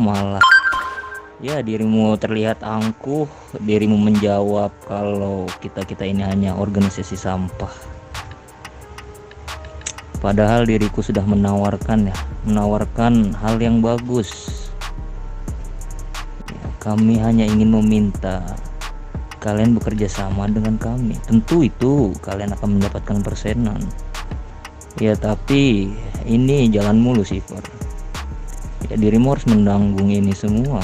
malah ya dirimu terlihat angkuh, dirimu menjawab kalau kita ini hanya organisasi sampah. Padahal diriku sudah menawarkan hal yang bagus. Ya, kami hanya ingin meminta kalian bekerja sama dengan kami. Tentu itu kalian akan mendapatkan persenan. Ya tapi ini jalan mulu sih, ya dirimu harus menanggung ini semua.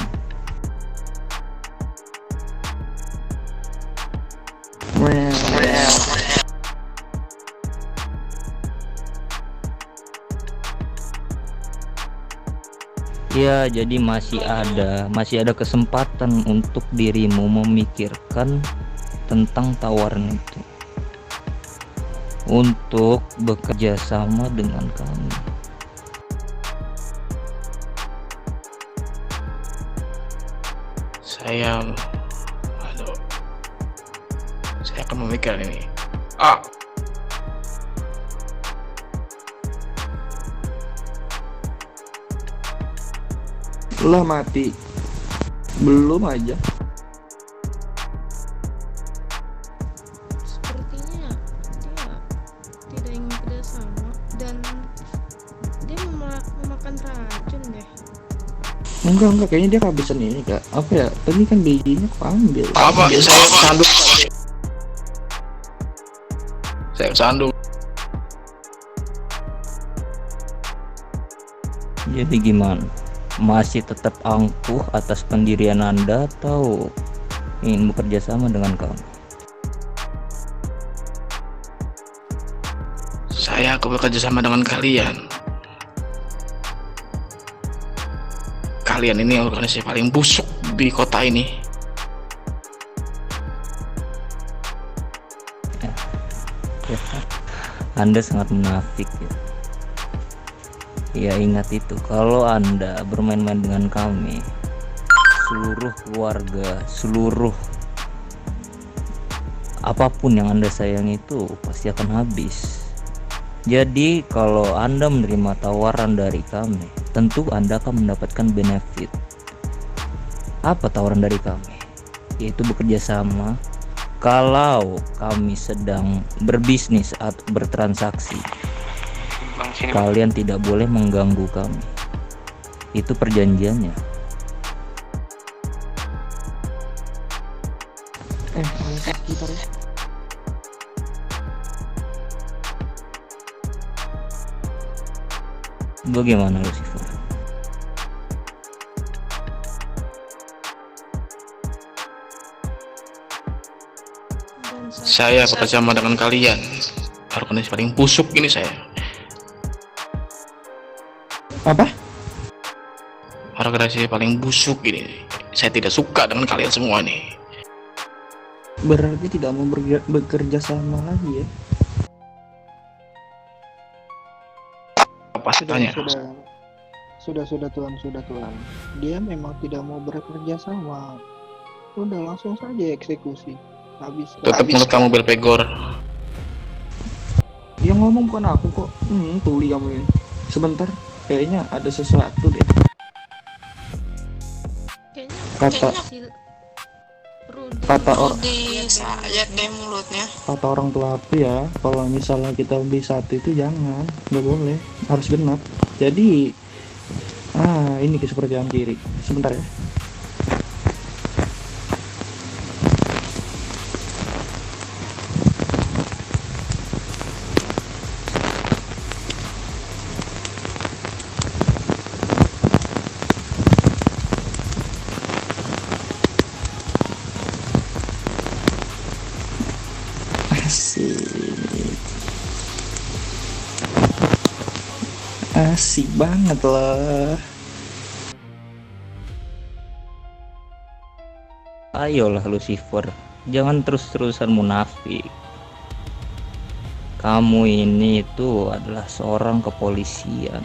Ya jadi masih ada kesempatan untuk dirimu memikirkan tentang tawaran itu untuk bekerja sama dengan kami. Saya akan memikirkan ini. Lah mati belum aja. Sepertinya dia tidak ingin kerjasama dan dia memakan racun deh. Enggak kayaknya dia kehabisan ini kak. Apa ya, tadi kan bijinya aku ambil. Saya sandung. Saya sandung. Jadi gimana? Masih tetap angkuh atas pendirian Anda atau ingin bekerja sama dengan kamu? Saya akan bekerja sama dengan kalian. Kalian ini organisasi paling busuk di kota ini. Anda sangat munafik ya. Ya ingat itu, kalau Anda bermain-main dengan kami, seluruh keluarga, seluruh apapun yang Anda sayang itu pasti akan habis. Jadi kalau Anda menerima tawaran dari kami, tentu Anda akan mendapatkan benefit. Apa tawaran dari kami? Yaitu bekerja sama kalau kami sedang berbisnis atau bertransaksi. Kalian tidak boleh mengganggu kami. Itu perjanjiannya. Bentar ya. Bagaimana Lucifer? Dan Saya bekerja sama dengan kalian. Organisasi paling busuk ini saya. Apa? Organisasi paling busuk ini. Saya tidak suka dengan kalian semua nih. Berarti tidak mau bekerja sama lagi ya? Apa tanya? Sudah Tuhan. Dia memang tidak mau bekerja sama. Udah langsung saja eksekusi. Habis. Tutup mulut kamu Belpegor. Yang ngomong bukan aku kok. Tuli kamu ini. Sebentar, kayaknya ada sesuatu deh. Kata saya deh mulutnya. Kata orang tua aku ya, kalau misalnya kita beli satu itu jangan, nggak boleh, harus genap. Jadi ini seperti yang kiri. Sebentar ya. Asik banget lah. Ayolah Lucifer, jangan terus-terusan munafik. Kamu ini itu adalah seorang kepolisian,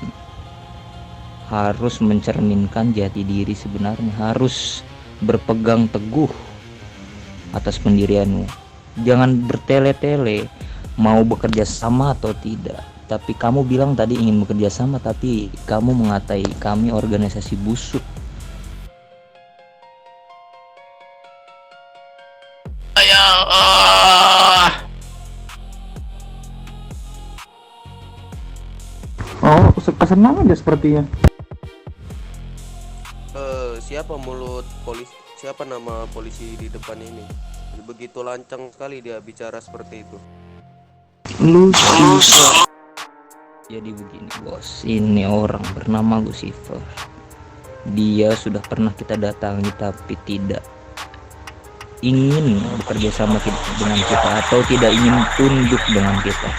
harus mencerminkan jati diri sebenarnya, harus berpegang teguh atas pendirianmu. Jangan bertele-tele mau bekerja sama atau tidak. Tapi kamu bilang tadi ingin bekerja sama, tapi kamu mengatai kami organisasi busuk. saya. Ah. Oh, kesenangan aja sepertinya. Siapa siapa nama polisi di depan ini? Begitu lancang sekali dia bicara seperti itu. Lucifer. Jadi begini bos, ini orang bernama Lucifer. Dia sudah pernah kita datangi tapi tidak ingin bekerja sama dengan kita atau tidak ingin tunduk dengan kita.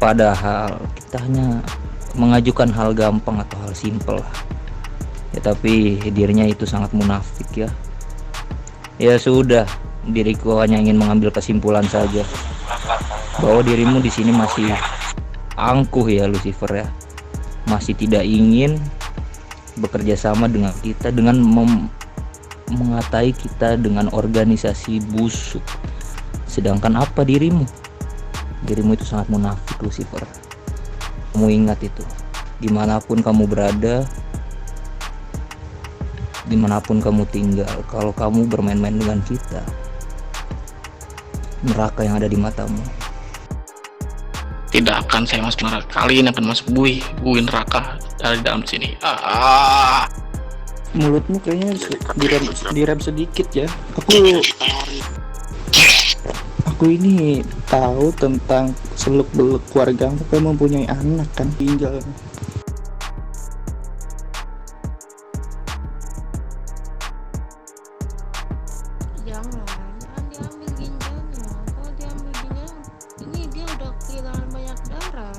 Padahal kita hanya mengajukan hal gampang atau hal simpel lah. Ya tapi dirinya itu sangat munafik ya. Ya sudah, diriku hanya ingin mengambil kesimpulan saja bahwa dirimu di sini masih angkuh ya Lucifer ya. Masih tidak ingin bekerja sama dengan kita dengan mengatai kita dengan organisasi busuk. Sedangkan apa dirimu? Dirimu itu sangat munafik Lucifer. Kamu ingat itu. Dimanapun kamu berada, dimanapun kamu tinggal, kalau kamu bermain-main dengan kita, neraka yang ada di matamu. Tidak akan saya masuk neraka. Kalian akan masuk bui neraka dari dalam sini. Ah. Mulutmu kayaknya direm sedikit ya. Aku ini tahu tentang seluk beluk keluarga kamu mempunyai anak kan, tinggal. Jangan diambil ginjalnya. Kalau diambil ginjalnya, ini dia udah kehilangan banyak darah.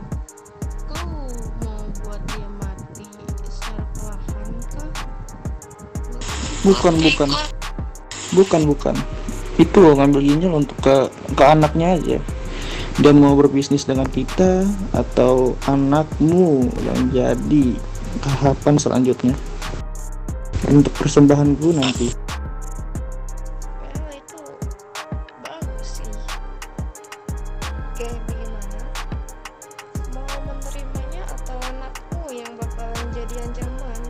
Kau mau buat dia mati secara perlahan kah? Bukan. Itu loh, ngambil ginjal untuk ke anaknya aja. Dia mau berbisnis dengan kita atau anakmu yang jadi tahapan selanjutnya untuk persembahanku nanti. Well, itu bagus sih. Kayak bagaimana? Mau menerimanya atau anakmu yang bakalan jadi ancaman?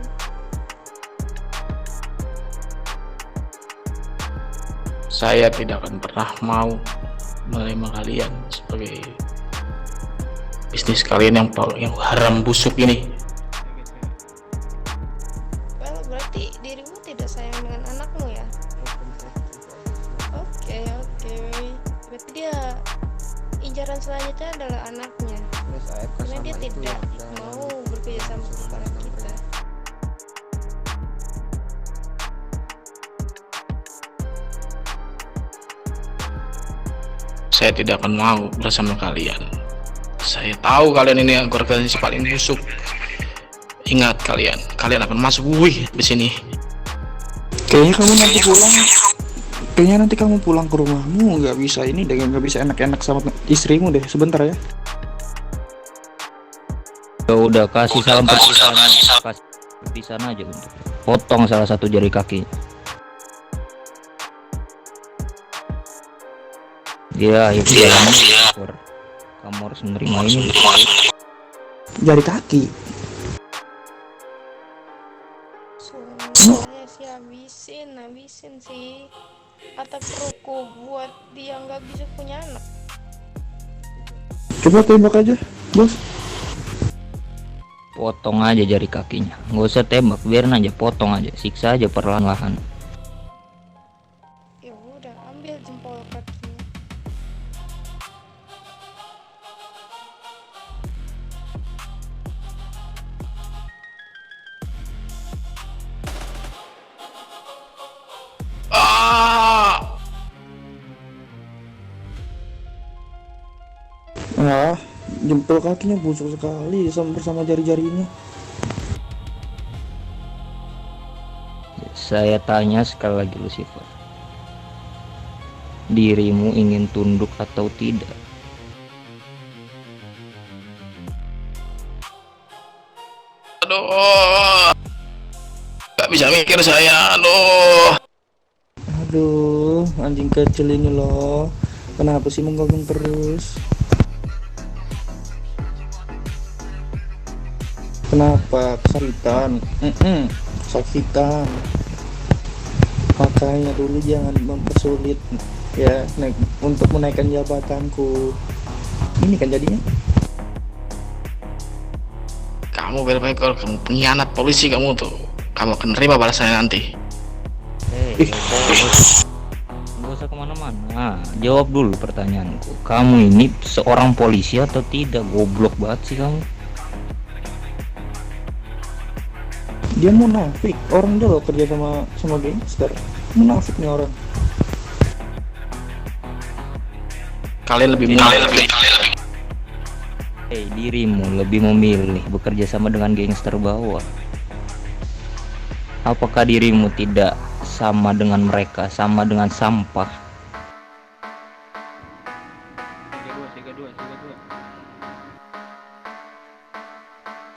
Saya tidak akan pernah mau menerima kalian sebagai bisnis kalian yang haram busuk ini. Well, berarti dirimu tidak sayang dengan anakmu ya? Oke. Berarti dia incaran selanjutnya adalah anaknya. Karena dia tidak mau bekerja sama kepada kita. Saya tidak akan mau bersama kalian. Saya tahu kalian ini organisasi paling busuk. Ingat kalian akan masuk di sini. Kayaknya nanti kamu pulang ke rumahmu nggak bisa enak-enak sama istrimu deh sebentar ya. Ya udah, kasih salam perpisahan aja untuk potong salah satu jari kaki. Ya itu ya, kamu harus menerima ini. Jari kaki. Soalnya sih habisin sih atap ruko buat dia nggak bisa punya anak. Coba tembak aja, bos. Potong aja jari kakinya, nggak usah tembak, biarin aja, potong aja, siksa aja perlahan-lahan. Ya udah, ambil jempol kakinya. Ah. Ah, jempol kakinya busuk sekali bersama jari-jarinya. Saya tanya sekali lagi Lucifer, dirimu ingin tunduk atau tidak? Aduh, nggak bisa mikir saya. Aduh, anjing kecil ini loh. Kenapa sih mengganggu terus? Kenapa? Kesakitan. Kesakitan. Makanya dulu jangan mempersulit ya untuk menaikkan jabatanku. Ini kan jadinya. Kamu benar-benar kalau kamu pengkhianat polisi kamu tuh. Kamu akan terima balasannya nanti. Nggak usah kemana-mana. Jawab dulu pertanyaanku. Kamu ini seorang polisi atau tidak? Goblok banget sih kamu. Dia munafik. Orang dulu kerja sama gangster. Munafik nih orang. Kalian lebih mudah. Dirimu lebih memilih bekerja sama dengan gangster bawah. Apakah dirimu tidak sama dengan mereka, sama dengan sampah?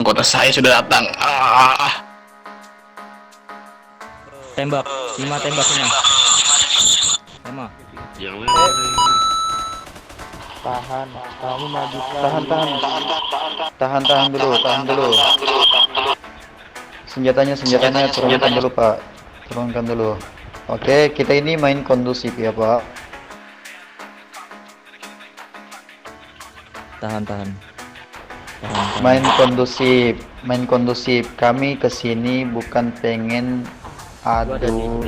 Anggota saya sudah datang. Tembak, Sima tembak Sima. Sima. Tahan, kamu maju. Tahan dulu. Senjatanya turunkan dulu, Pak. Turunkan dulu. Oke, kita ini main kondusif ya, Pak. Tahan. Main kondusif. Kami kesini bukan pengen adu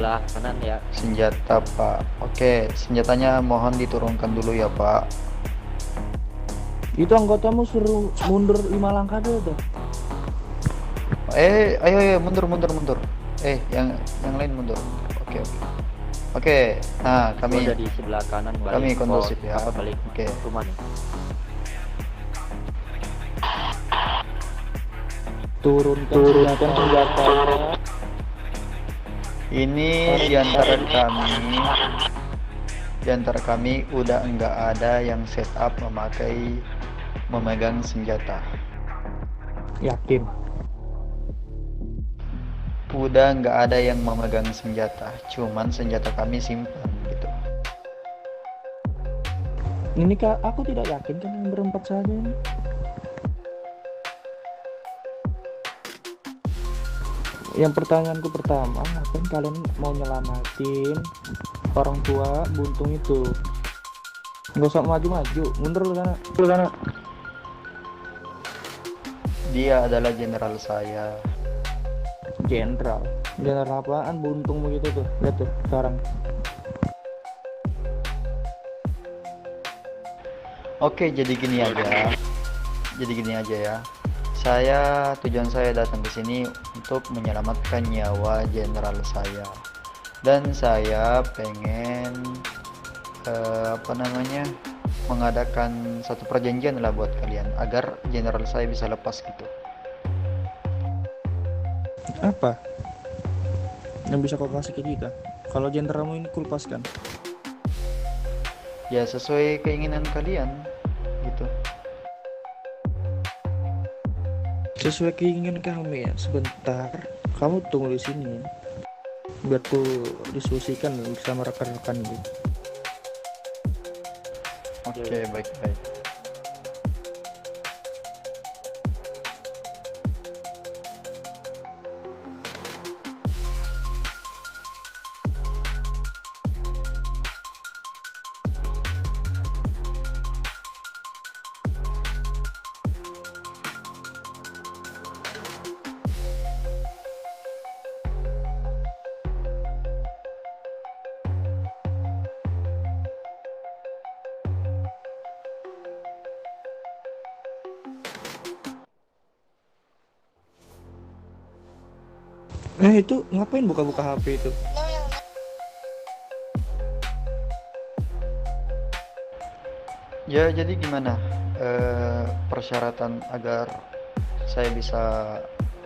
senjata, Pak. Oke, senjatanya mohon diturunkan dulu ya, Pak. Itu anggotamu suruh mundur 5 langkah dulu tuh. Ayo mundur. Yang lain mundur. Oke. Nah, kami di sebelah kanan balik. Kami kondusif ya. Balik. Oke. Rumah nih. Turunkan senjata. Ini di antara kami udah enggak ada yang setup memegang senjata. Yakin? Udah nggak ada yang memegang senjata, cuman senjata kami simpan gitu. Ini Kak, aku tidak yakin kan yang berempat saja ini. Yang pertanyaanku pertama, ngapain kalian mau nyelamatin orang tua buntung itu? Nggak usah maju-maju, mundur lu sana. Dia adalah jenderal saya. Jenderal apaan? Buntung begitu tuh, lihat tuh sekarang. Oke, jadi gini aja ya. Tujuan saya datang ke sini untuk menyelamatkan nyawa jenderal saya, dan saya pengen mengadakan satu perjanjian lah buat kalian agar jenderal saya bisa lepas gitu. Apa yang bisa kau kasih ke kita kalau jenderalmu ini kulpaskan? Ya sesuai keinginan kalian gitu. Sesuai keinginan kami ya. Sebentar, kamu tunggu di sini biar ku diskusikan bersama rekan-rekan gitu. Oke, baik. Itu ngapain buka-buka HP itu? Ya, jadi gimana persyaratan agar saya bisa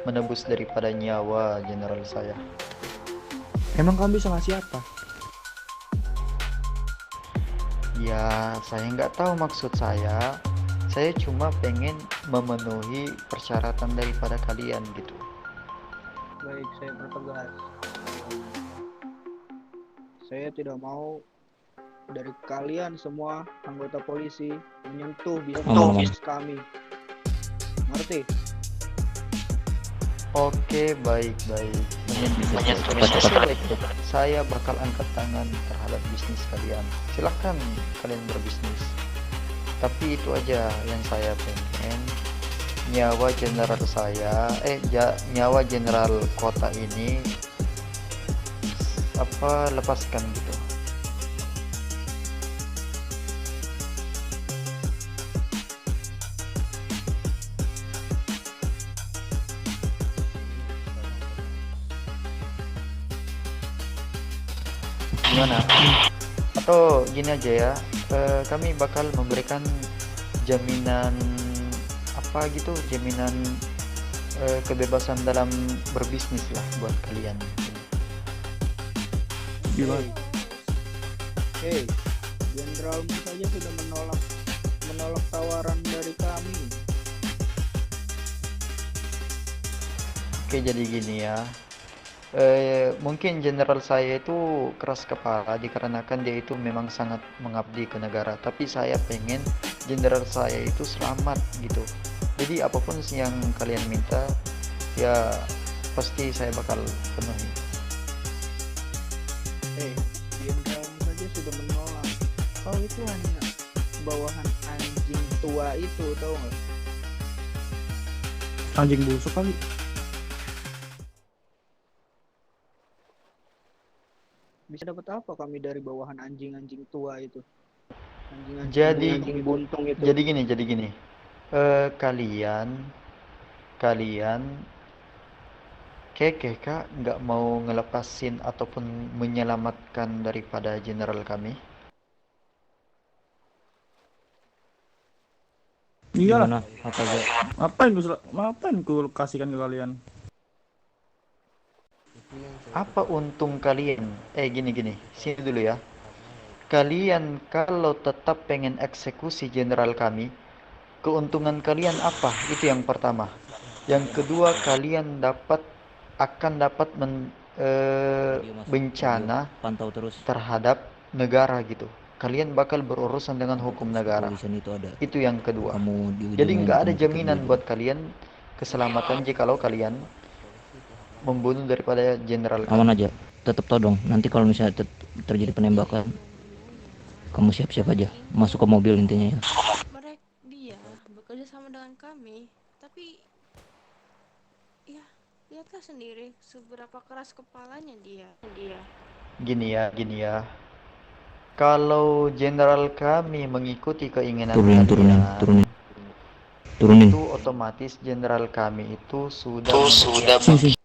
menebus daripada nyawa jenderal saya? Emang kamu bisa ngasih apa? Ya, saya nggak tahu maksud saya. Saya cuma pengen memenuhi persyaratan daripada kalian gitu. Baik, saya bertegas. Saya tidak mau dari kalian semua anggota polisi menyentuh bisnis kami. Ngerti? Oke, baik-baik. Menyentuh Cepat, bisnis cepat. baik. Saya bakal angkat tangan terhadap bisnis kalian. Silahkan kalian berbisnis. Tapi itu aja yang saya pengen. Nyawa jenderal saya, nyawa jenderal kota ini lepaskan gitu. Gimana? Atau gini aja ya, kami bakal memberikan jaminan jaminan kebebasan dalam berbisnis lah buat kalian. Gimana? Hei, jenderalmu saja sudah menolak tawaran dari kami. Oke, jadi gini ya. Mungkin jenderal saya itu keras kepala dikarenakan dia itu memang sangat mengabdi ke negara. Tapi saya pengen jenderal saya itu selamat gitu. Jadi apapun yang kalian minta, ya pasti saya bakal penuhi. Hei, jenderalmu saja sudah menolak. Kau itu hanya bawahan anjing tua itu, tahu nggak? Anjing busuk kali. Bisa dapat apa kami dari bawahan anjing-anjing tua itu? Jadi Anjing buntung itu. jadi gini. Kalian kekeh kak nggak mau ngelepasin ataupun menyelamatkan daripada jenderal kami? Iyalah, Gimana? Apa aja? ngapain ku kasihkan ke kalian? Apa untung kalian? Gini, sini dulu ya. Kalian kalau tetap pengen eksekusi jenderal kami, keuntungan kalian apa? Itu yang pertama. Yang kedua, kalian akan dapat Video mas, bencana video. Pantau terus. terhadap negara gitu. Kalian bakal berurusan dengan Pantau hukum terus. negara. Kepolisian itu ada. Itu yang kedua. Kamu di Jadi ujungnya nggak ada kamu pikir jaminan dulu. buat kalian keselamatan jikalau kalian membunuh daripada jenderal Aman kami. aja. Tetap todong. Nanti kalau misalnya terjadi penembakan, kamu siap-siap aja. Masuk ke mobil intinya ya. Dia bekerja sama dengan kami, tapi ya lihatlah sendiri seberapa keras kepalanya dia. Gini ya. Kalau jenderal kami mengikuti keinginan Turunin. itu otomatis jenderal kami itu sudah Sini.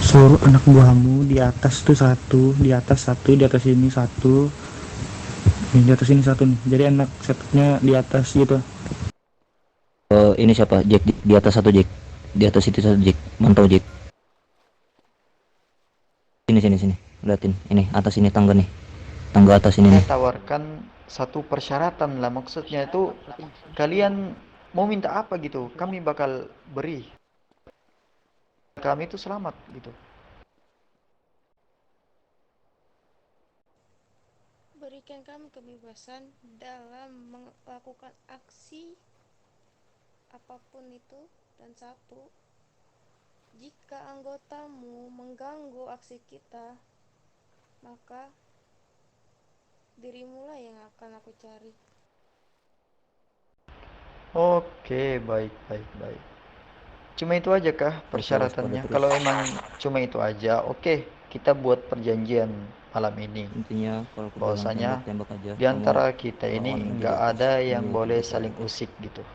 Suruh anak buahmu di atas tuh satu, di atas ini satu, di atas ini satu nih. Jadi enak setupnya di atas gitu. Ini siapa? Jack di atas satu Jack. Di atas itu satu Jack. Mantau Jack. Sini. Liatin. Ini atas ini tangga nih. Tangga atas ini nih. saya tawarkan satu persyaratan lah, maksudnya itu kalian mau minta apa gitu, kami bakal beri. Kami itu selamat gitu. Berikan kami kebebasan dalam melakukan aksi apapun itu, dan satu, jika anggotamu mengganggu aksi kita, maka dirimulah yang akan aku cari. Oke, baik. Cuma itu aja kah persyaratannya? Terus. Kalau emang cuma itu aja, oke, kita buat perjanjian malam ini. Intinya kalau ke dalam Bahwasanya tembak aja. di antara kita ini nggak ada yang boleh saling usik gitu.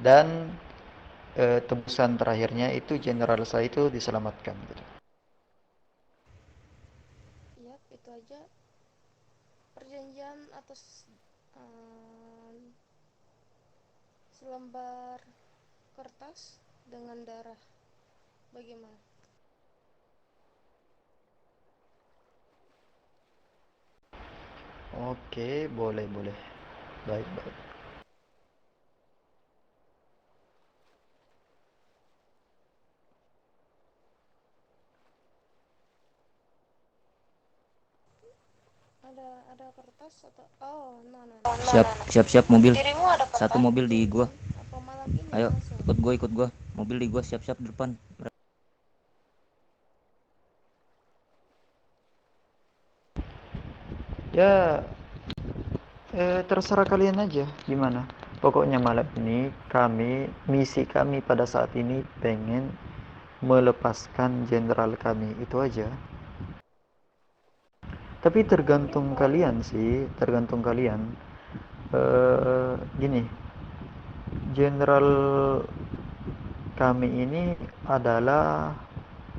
Dan tebusan terakhirnya itu jenderal saya itu diselamatkan gitu. Ya, itu aja perjanjian atas selembar kertas dengan darah. Bagaimana? Oke, boleh. Baik. ada kertas atau oh no no no. Siap mobil. Satu mobil di gua. Apa malam ini Ayo, langsung? ikut gua. Mobil di gua siap di depan. Ya, terserah kalian aja gimana. Pokoknya malam ini misi kami pada saat ini pengen melepaskan jenderal kami, itu aja. Tapi tergantung kalian sih, tergantung kalian. Gini, jenderal kami ini adalah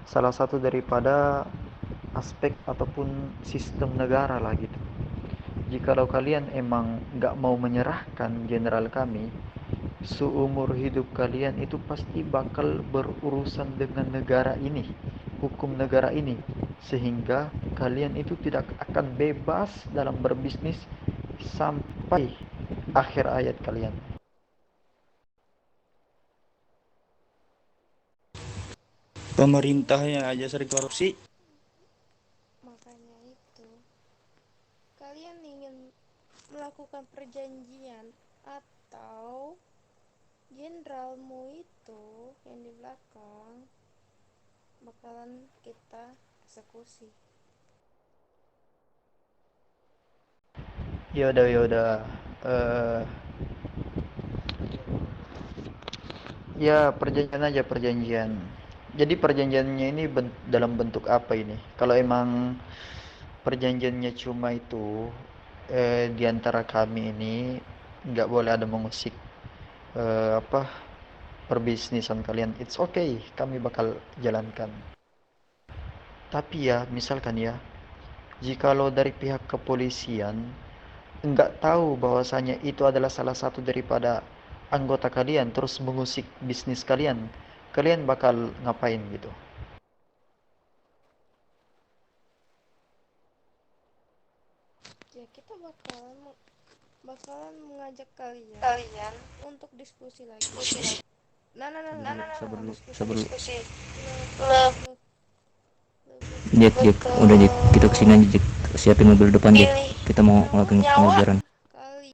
salah satu daripada aspek ataupun sistem negara lah gitu. Jikalau kalian emang nggak mau menyerahkan jenderal kami, seumur hidup kalian itu pasti bakal berurusan dengan negara ini, hukum negara ini, sehingga kalian itu tidak akan bebas dalam berbisnis sampai akhir hayat kalian. Pemerintahnya aja sering korupsi. Makanya itu kalian ingin melakukan perjanjian atau jenderalmu itu yang di belakang bakalan kita eksekusi. Yaudah. Ya, perjanjian aja, perjanjian. Jadi perjanjiannya ini dalam bentuk apa ini? Kalau emang perjanjiannya cuma itu, di antara kami ini nggak boleh ada mengusik perbisnisan kalian. It's okay, kami bakal jalankan. Tapi ya, misalkan ya, jikalau dari pihak kepolisian nggak tahu bahwasanya itu adalah salah satu daripada anggota kalian terus mengusik bisnis kalian, kalian bakal ngapain gitu? Ya kita bakalan mengajak kalian untuk diskusi lagi. Nah, Sabar dulu. diskusi. Jack, udah Jack, kita kesini aja Jack. Siapin mobil depan Jack. Kita mau ngelakuin pengejaran. Kali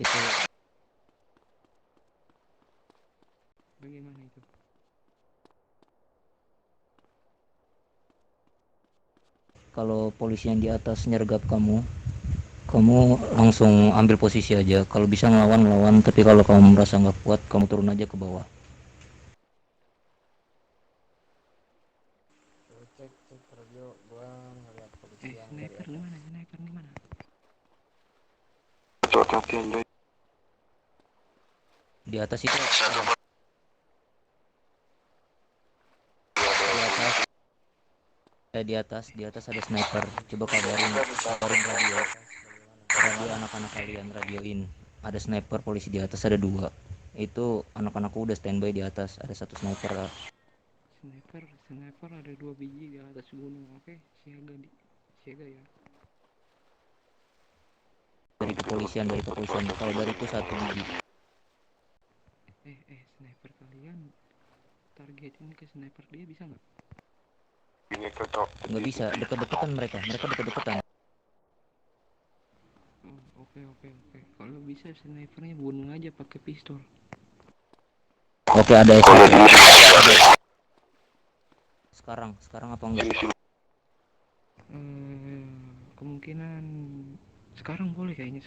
Itu bagaimana itu? kalau polisi yang di atas nyergap kamu langsung ambil posisi aja. Kalau bisa ngelawan, tapi kalau kamu merasa nggak kuat, kamu turun aja ke bawah. Sniper di mana? Di atas itu di atas ada sniper. Coba kabarin radio anak-anak kalian, radioin. Ada sniper polisi di atas, ada 2. Itu anak-anakku udah standby di atas, ada 1 sniper. Sniper ada 2 biji di atas gunung. Oke, siaga ya. Dari kepolisian. Kalau dariku 1 biji. Sniper kalian targetin ke sniper dia bisa nggak? Nggak bisa, deket-deketan mereka deket-deketan. Oke. Kalau bisa snipernya bunuh aja pakai pistol. Oke, ada sekarang apa enggak? Kemungkinan sekarang boleh kayaknya.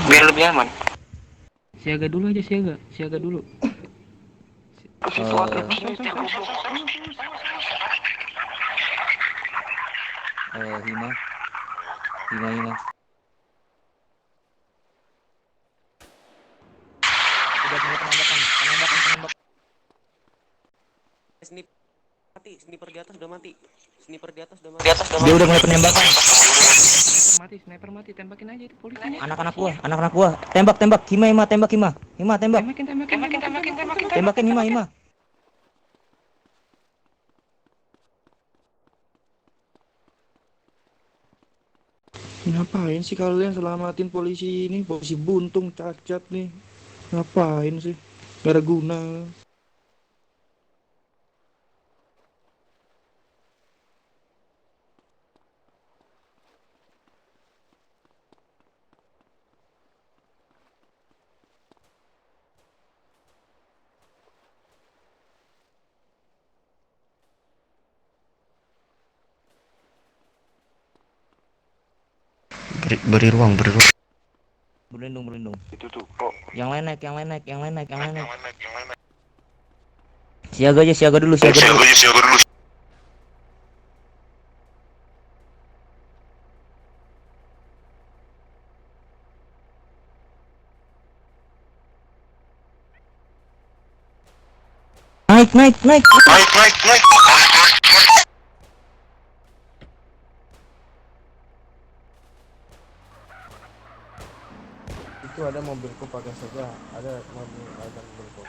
Biar lebih aman. Siaga dulu aja, siaga dulu. Hima. Udah mulai penembakan. Sniper di atas udah mati. Dia udah mulai penembakan. Sniper mati, tembakin aja itu polisi. Anak-anak gua. Tembak. Hima, tembak. Hima, tembak. Tembakin Hima. Ngapain sih kalian selamatin polisi ini? Polisi buntung cacat nih. Ngapain sih? Gak ada guna. Beri ruang, beri ruang. Berlindung, berlindung. Itu tuh kok. Yang lain naik, yang lain naik, yang lain naik, yang lain naik. Siaga aja, siaga dulu, siaga dulu. Naik, naik, naik. Itu ada mobilku pakai saja, ada mobilku.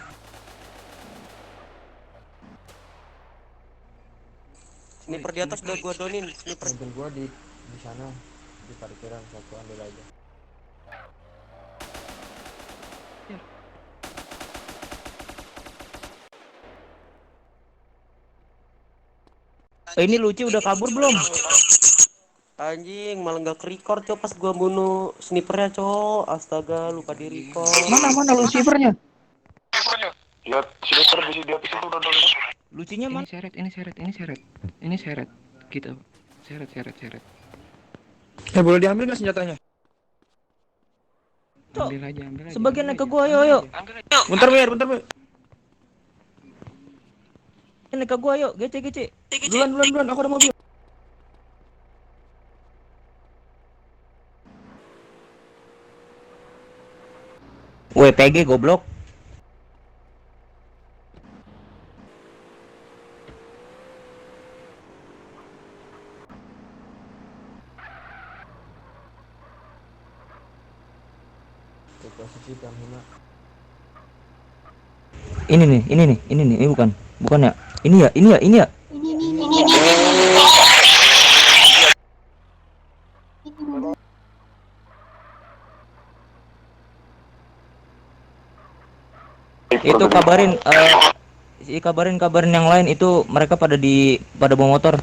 Sniper di atas udah gua donin, sniper. Mobil gua di sana di parkiran, satu ambil aja. Ini Luci udah kabur belum? Anjing, malah nggak ke-record cok pas gua bunuh snipernya cok. Astaga, lupa di record. Mana Lucifernya? Ya, sniper di atas itu udah donin. Lucinya Ini mana? seret, ini seret, ini seret. Ini seret. Kita seret, seret, seret. Boleh diambil nggak senjatanya? Cok, Ambil aja, ambil aja. sebagian ambil naik ke aja. gua, ayo, ayo. Bentar Mir. Naik ke gua, ayo. Gece, gece. Duluan, aku ada mobil. WPG goblok. Posisi Tamhuna. Ini bukan ya? Ini ya. Itu kabarin yang lain, itu mereka pada bawa motor.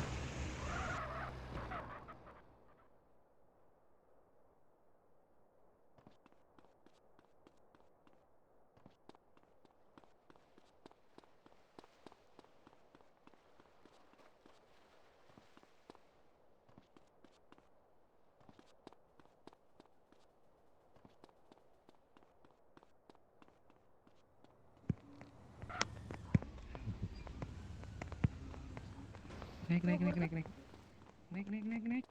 Naik, naik, naik, naik, naik. Naik, naik, naik, naik.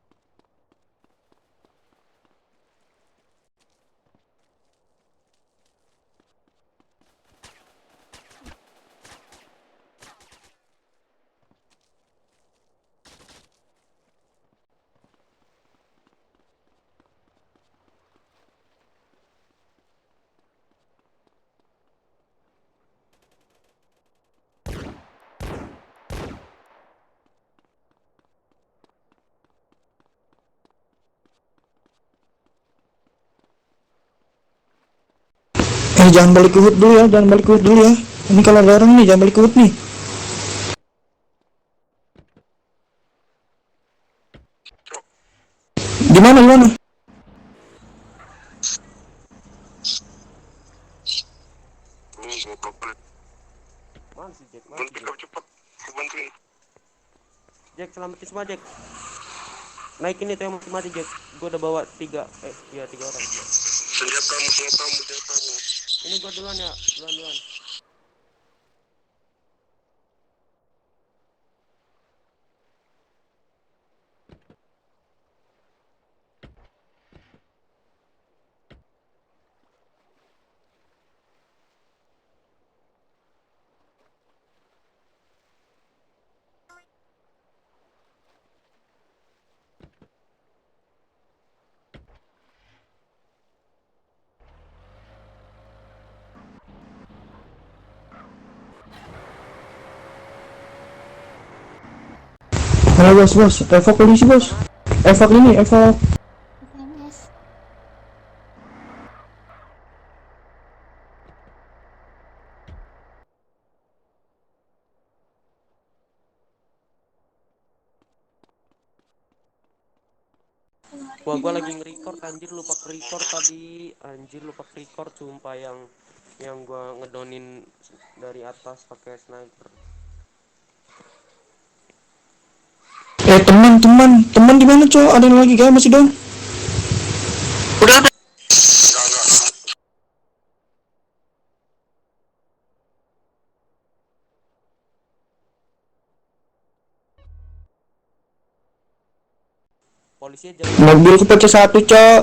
Jangan balik ke hood dulu ya. Ini kalau ada orang nih, jangan balik ke hood nih. Gimana? Mana sih Jack? Cepet, bantuin. Jack, selamatin semua Jack. Naikin itu yang mati Jack. Gua udah bawa 3 orang. Senjatamu. Ini gua duluan ya, duluan. Halo bos, evak polisi bos. Evak. Wah, gua lagi nge-record anjir, lupa record tadi. Anjir, lupa record sumpah, yang gua ngedonin dari atas pakai sniper. Teman di mana, Cok? Ada yang lagi gak masih dong? Udah. Polisinya jangan Mobilku pakai satu, Cok.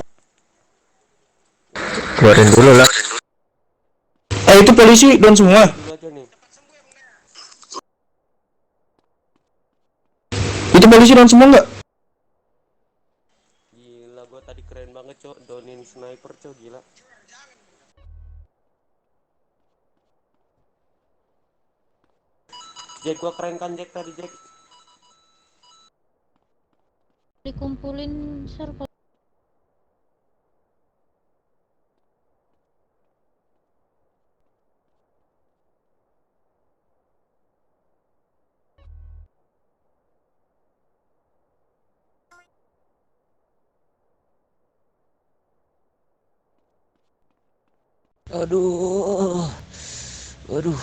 Keluarin dulu lah. Itu polisi down semua. dulu aja nih. Itu polisi down semua nggak? Gila, gua tadi keren banget, Cok, donin sniper, Cok, gila. Jack, gua keren kan Jack tadi, Jack? Dikumpulin server. Aduh. Aduh.